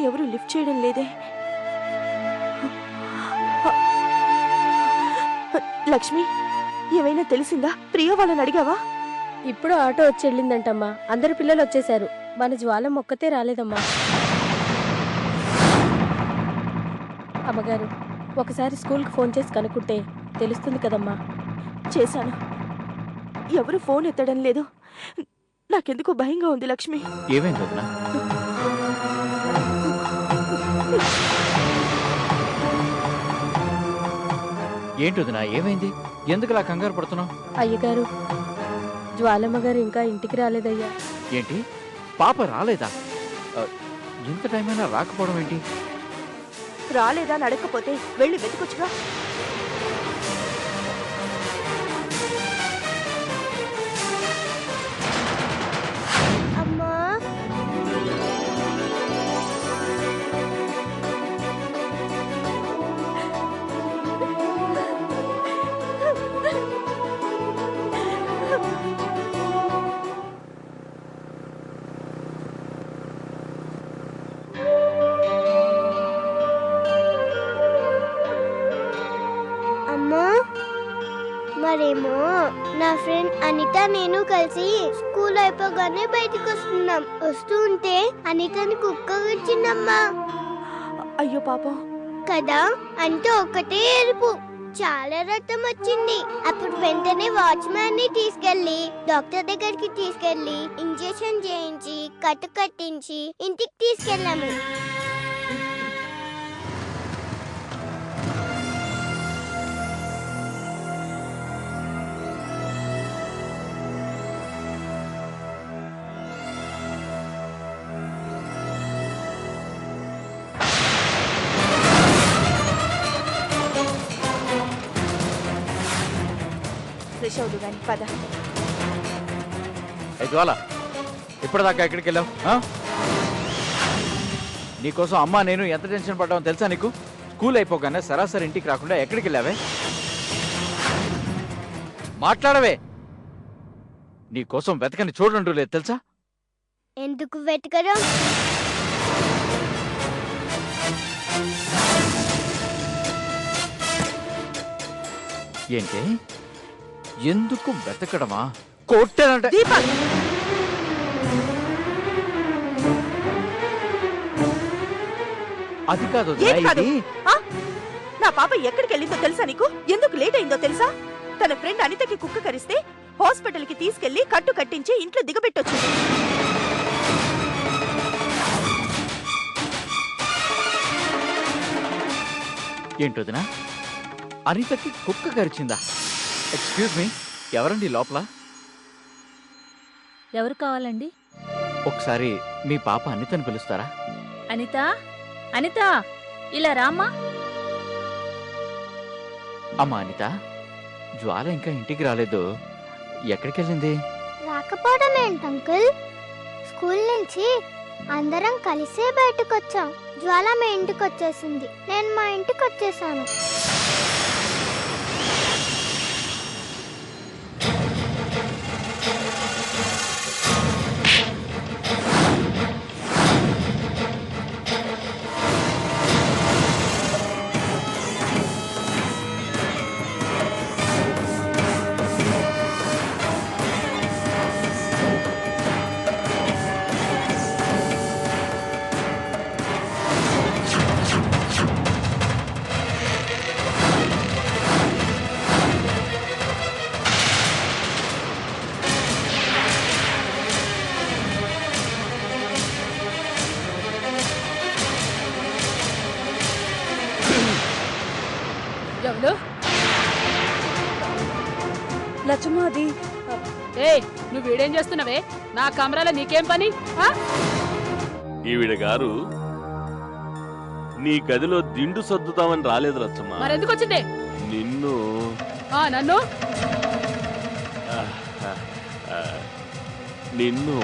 ఎవరు లిఫ్ట్ చేయడం లేదే. లక్ష్మి, ఏమైనా తెలిసిందా? ప్రియ వాళ్ళని అడిగావా? ఇప్పుడు ఆటో వచ్చి వెళ్ళిందంటమ్మా. అందరు పిల్లలు వచ్చేశారు. మన జ్వాలం ఒక్కతే రాలేదమ్మా. అమ్మగారు, ఒకసారి స్కూల్కి ఫోన్ చేసి కనుక్కుంటే తెలుస్తుంది కదమ్మా. చేశాను, ఎవరు ఫోన్ ఎత్తడం లేదు. నాకెందుకు భయంగా ఉంది లక్ష్మి. ఏమైంది వదినా? ఏంటి వదినా, ఏమైంది? ఎందుకు అలా కంగారు పడుతున్నావు? అయ్యగారు, జ్వాలమ్మ గారు ఇంకా ఇంటికి రాలేదయ్యా. ఏంటి, పాప రాలేదా? ఇంత టైం అయినా రాకపోవడం ఏంటి? రాలేదా అని అడగకపోతే వెళ్ళి వెతుకొచ్చుగా. అమ్మా, అమ్మా, మరేమో నా ఫ్రెండ్ అనిత నేను కలిసి స్కూల్ అయిపోగానే బయటకు వస్తున్నాం. వస్తూ ఉంటే అనితని కుక్క వచ్చిందమ్మా. అయ్యో పాపం కదా, అంటే ఒకటే ఎరుపు, చాలా రక్తం వచ్చింది. అప్పుడు వెంటనే వాచ్మ్యాన్ ని తీసుకెళ్లి డాక్టర్ దగ్గరికి తీసుకెళ్లి ఇంజెక్షన్ చేయించి కట్టు కట్టించి ఇంటికి తీసుకెళ్ళాము. ఫ్రెష్ అవుదు గాని పద. జ్వాల, ఇప్పటిదాకా ఎక్కడికి వెళ్ళావు? నీకోసం అమ్మ నేను ఎంత టెన్షన్ పడ్డామో తెలుసా నీకు? స్కూల్ అయిపోగానే సరాసరి ఇంటికి రాకుండా ఎక్కడికి వెళ్ళావే? మాట్లాడవే. నీకోసం వెతకని చూడండు లేదు తెలుసా? ఎందుకు వెతకడం? ఏంటి, ఎందుకు వెతకడమా? కొట్టానంటే అది కాదు. నా పాప ఎక్కడికి వెళ్ళిందో తెలుసా నీకు? ఎందుకు లేట్ అయిందో తెలుసా? తన ఫ్రెండ్ అనితకి కుక్క కరిస్తే హాస్పిటల్ కి తీసుకెళ్లి కట్టు కట్టించి ఇంట్లో దిగబెట్టొచ్చింది. ఏంటోదినా, అనితకి కుక్క కరిచిందా? ఎక్స్క్యూజ్ మీ, ఎవరండి లోపల? ఎవరు కావాలండి? ఒకసారి మీ పాప అనితని పిలుస్తారా? అనిత, అనిత, ఇలా రామ్మా. అమ్మా అనిత, జ్వాల ఇంకా ఇంటికి రాలేదు, ఎక్కడికి వెళ్ళింది? రాకపోవడం ఏంటి అంకుల్? స్కూల్ నుంచి అందరం కలిసే బయటకు వచ్చాం. జ్వాల మా ఇంటికి వచ్చేసింది, నేను మా ఇంటికి వచ్చేసాను. లచ్చమ్మ, అది నువ్వు వీడేం చేస్తున్నావే? నా కమరాలో నీకేం పని? ఈవిడ గారు నీ గదిలో దిండు సర్దుతామని రాలేదు లచ్చమ్మ. మరెందుకు వచ్చిందే? నిన్ను నన్ను నిన్ను